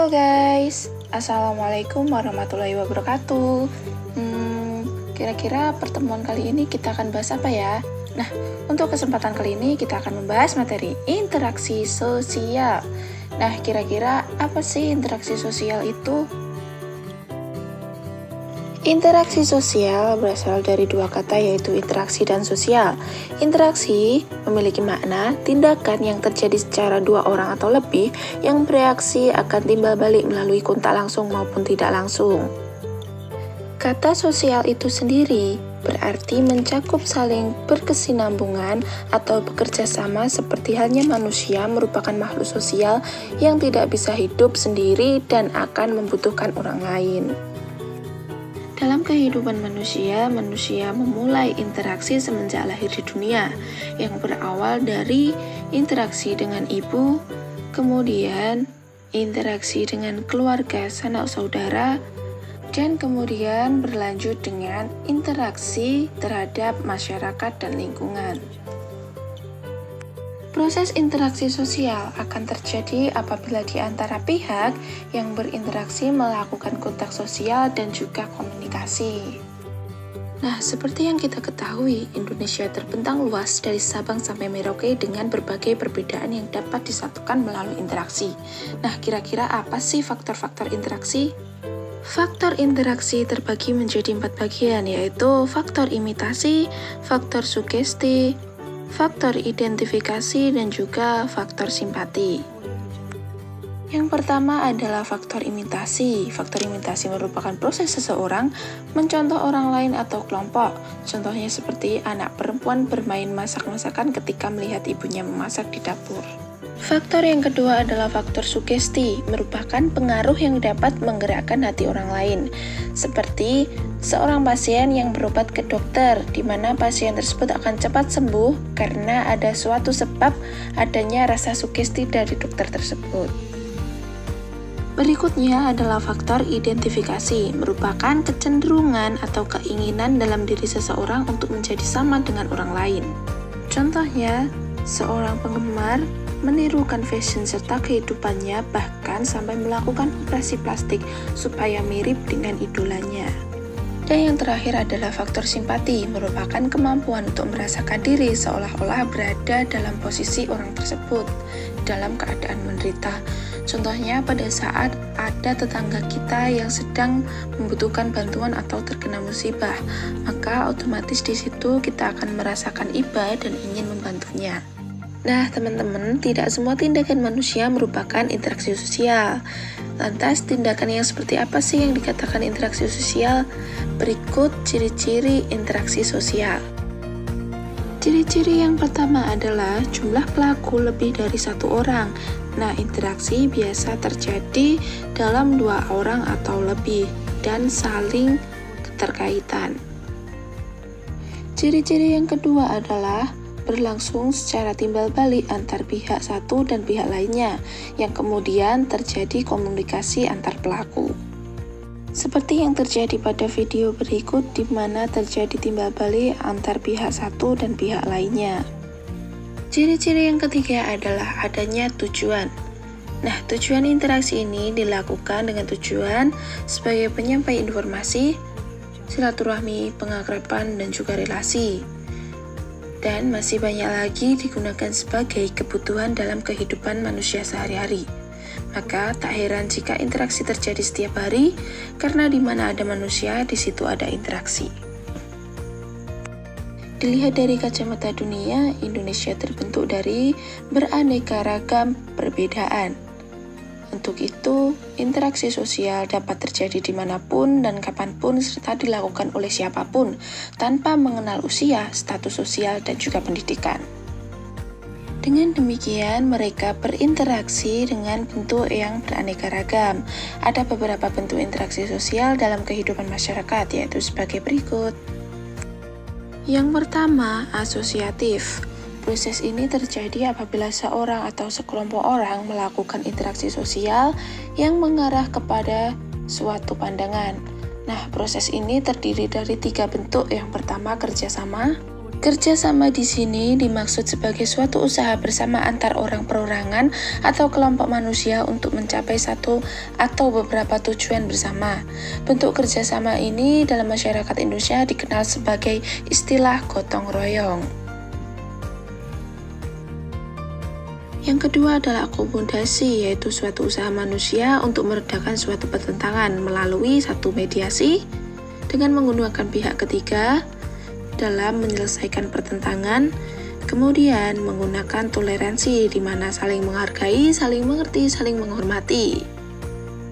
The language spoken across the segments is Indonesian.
Halo guys, Assalamualaikum warahmatullahi wabarakatuh. Kira-kira pertemuan kali ini kita akan bahas apa ya? Nah, untuk kesempatan kali ini kita akan membahas materi interaksi sosial. Nah, kira-kira apa sih interaksi sosial itu? Interaksi sosial berasal dari dua kata yaitu interaksi dan sosial. Interaksi memiliki makna tindakan yang terjadi secara dua orang atau lebih yang bereaksi akan timbal balik melalui kontak langsung maupun tidak langsung. Kata sosial itu sendiri berarti mencakup saling berkesinambungan atau bekerja sama seperti halnya manusia merupakan makhluk sosial yang tidak bisa hidup sendiri dan akan membutuhkan orang lain. Dalam kehidupan manusia memulai interaksi semenjak lahir di dunia, yang berawal dari interaksi dengan ibu, kemudian interaksi dengan keluarga sanak saudara, dan kemudian berlanjut dengan interaksi terhadap masyarakat dan lingkungan. Proses interaksi sosial akan terjadi apabila di antara pihak yang berinteraksi melakukan kontak sosial dan juga komunikasi. Nah, seperti yang kita ketahui, Indonesia terbentang luas dari Sabang sampai Merauke dengan berbagai perbedaan yang dapat disatukan melalui interaksi. Nah, kira-kira apa sih faktor-faktor interaksi? Faktor interaksi terbagi menjadi 4 bagian, yaitu faktor imitasi, faktor sugesti, faktor identifikasi, dan juga faktor simpati. Yang pertama adalah faktor imitasi. Faktor imitasi merupakan proses seseorang mencontoh orang lain atau kelompok. Contohnya seperti anak perempuan bermain masak-masakan ketika melihat ibunya memasak di dapur. Faktor yang kedua adalah faktor sugesti, merupakan pengaruh yang dapat menggerakkan hati orang lain. Seperti seorang pasien yang berobat ke dokter, di mana pasien tersebut akan cepat sembuh karena ada suatu sebab adanya rasa sugesti dari dokter tersebut. Berikutnya adalah faktor identifikasi, merupakan kecenderungan atau keinginan dalam diri seseorang untuk menjadi sama dengan orang lain. Contohnya, seorang penggemar menirukan fashion serta kehidupannya, bahkan sampai melakukan operasi plastik supaya mirip dengan idolanya. Dan yang terakhir adalah faktor simpati, merupakan kemampuan untuk merasakan diri seolah-olah berada dalam posisi orang tersebut dalam keadaan menderita. Contohnya pada saat ada tetangga kita yang sedang membutuhkan bantuan atau terkena musibah, maka otomatis di situ kita akan merasakan iba dan ingin membantunya. Nah, teman-teman, tidak semua tindakan manusia merupakan interaksi sosial. Lantas, tindakan yang seperti apa sih yang dikatakan interaksi sosial? Berikut ciri-ciri interaksi sosial. Ciri-ciri yang pertama adalah jumlah pelaku lebih dari satu orang. Nah, interaksi biasa terjadi dalam 2 orang atau lebih dan saling keterkaitan. Ciri-ciri yang kedua adalah berlangsung secara timbal balik antar pihak satu dan pihak lainnya, yang kemudian terjadi komunikasi antar pelaku. Seperti yang terjadi pada video berikut di mana terjadi timbal balik antar pihak satu dan pihak lainnya. Ciri-ciri yang ketiga adalah adanya tujuan. Nah, tujuan interaksi ini dilakukan dengan tujuan sebagai penyampai informasi, silaturahmi, pengakraban, dan juga relasi. Dan masih banyak lagi digunakan sebagai kebutuhan dalam kehidupan manusia sehari-hari. Maka tak heran jika interaksi terjadi setiap hari, karena di mana ada manusia, di situ ada interaksi. Dilihat dari kacamata dunia, Indonesia terbentuk dari beraneka ragam perbedaan. Untuk itu, interaksi sosial dapat terjadi dimanapun dan kapanpun serta dilakukan oleh siapapun tanpa mengenal usia, status sosial, dan juga pendidikan. Dengan demikian, mereka berinteraksi dengan bentuk yang beraneka ragam. Ada beberapa bentuk interaksi sosial dalam kehidupan masyarakat, yaitu sebagai berikut. Yang pertama, asosiatif. Proses ini terjadi apabila seorang atau sekelompok orang melakukan interaksi sosial yang mengarah kepada suatu pandangan. Nah, proses ini terdiri dari 3 bentuk. Yang pertama, kerjasama. Kerjasama di sini dimaksud sebagai suatu usaha bersama antar orang perorangan atau kelompok manusia untuk mencapai satu atau beberapa tujuan bersama. Bentuk kerjasama ini dalam masyarakat Indonesia dikenal sebagai istilah gotong royong. Yang kedua adalah akomodasi, yaitu suatu usaha manusia untuk meredakan suatu pertentangan melalui satu mediasi dengan menggunakan pihak ketiga dalam menyelesaikan pertentangan, kemudian menggunakan toleransi di mana saling menghargai, saling mengerti, saling menghormati.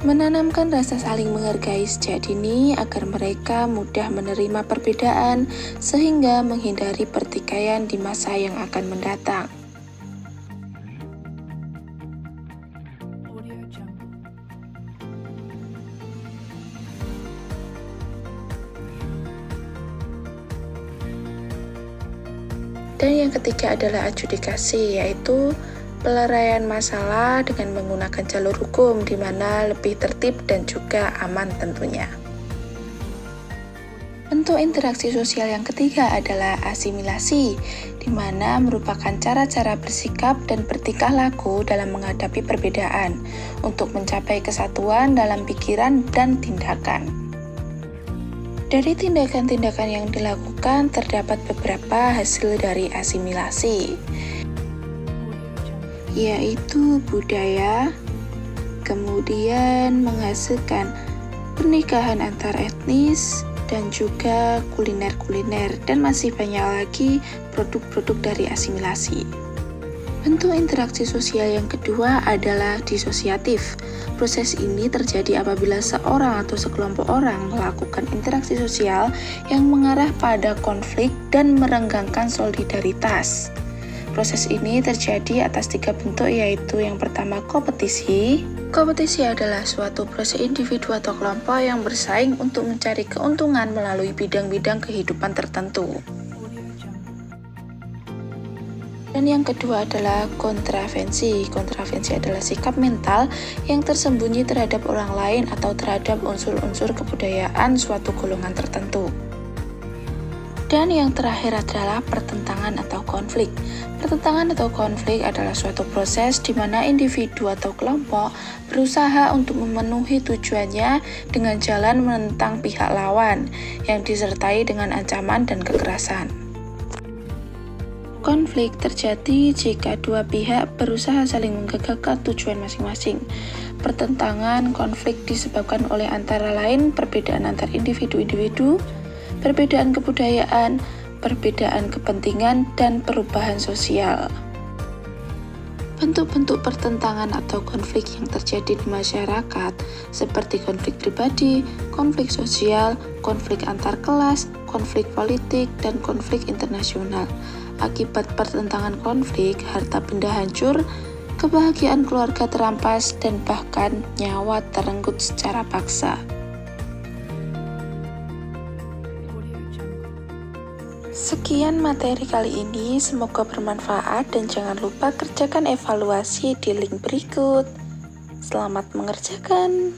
Menanamkan rasa saling menghargai sejak dini agar mereka mudah menerima perbedaan sehingga menghindari pertikaian di masa yang akan mendatang. Dan yang ketiga adalah adjudikasi, yaitu peleraian masalah dengan menggunakan jalur hukum di mana lebih tertib dan juga aman tentunya. Bentuk interaksi sosial yang ketiga adalah asimilasi, di mana merupakan cara-cara bersikap dan bertingkah laku dalam menghadapi perbedaan untuk mencapai kesatuan dalam pikiran dan tindakan. Dari tindakan-tindakan yang dilakukan, terdapat beberapa hasil dari asimilasi, yaitu budaya, kemudian menghasilkan pernikahan antar etnis, dan juga kuliner-kuliner, dan masih banyak lagi produk-produk dari asimilasi. Bentuk interaksi sosial yang kedua adalah disosiatif. Proses ini terjadi apabila seorang atau sekelompok orang melakukan interaksi sosial yang mengarah pada konflik dan merenggangkan solidaritas. Proses ini terjadi atas 3 bentuk, yaitu yang pertama kompetisi. Kompetisi adalah suatu proses individu atau kelompok yang bersaing untuk mencari keuntungan melalui bidang-bidang kehidupan tertentu. Dan yang kedua adalah kontravensi. Kontravensi adalah sikap mental yang tersembunyi terhadap orang lain atau terhadap unsur-unsur kebudayaan suatu golongan tertentu. Dan yang terakhir adalah pertentangan atau konflik. Pertentangan atau konflik adalah suatu proses di mana individu atau kelompok berusaha untuk memenuhi tujuannya dengan jalan menentang pihak lawan yang disertai dengan ancaman dan kekerasan. Konflik terjadi jika dua pihak berusaha saling menggagalkan tujuan masing-masing. Pertentangan konflik disebabkan oleh antara lain perbedaan antar individu-individu, perbedaan kebudayaan, perbedaan kepentingan, dan perubahan sosial. Bentuk-bentuk pertentangan atau konflik yang terjadi di masyarakat seperti konflik pribadi, konflik sosial, konflik antar kelas, konflik politik, dan konflik internasional. Akibat pertentangan konflik, harta benda hancur, kebahagiaan keluarga terampas, dan bahkan nyawa terenggut secara paksa. Sekian materi kali ini, semoga bermanfaat dan jangan lupa kerjakan evaluasi di link berikut. Selamat mengerjakan.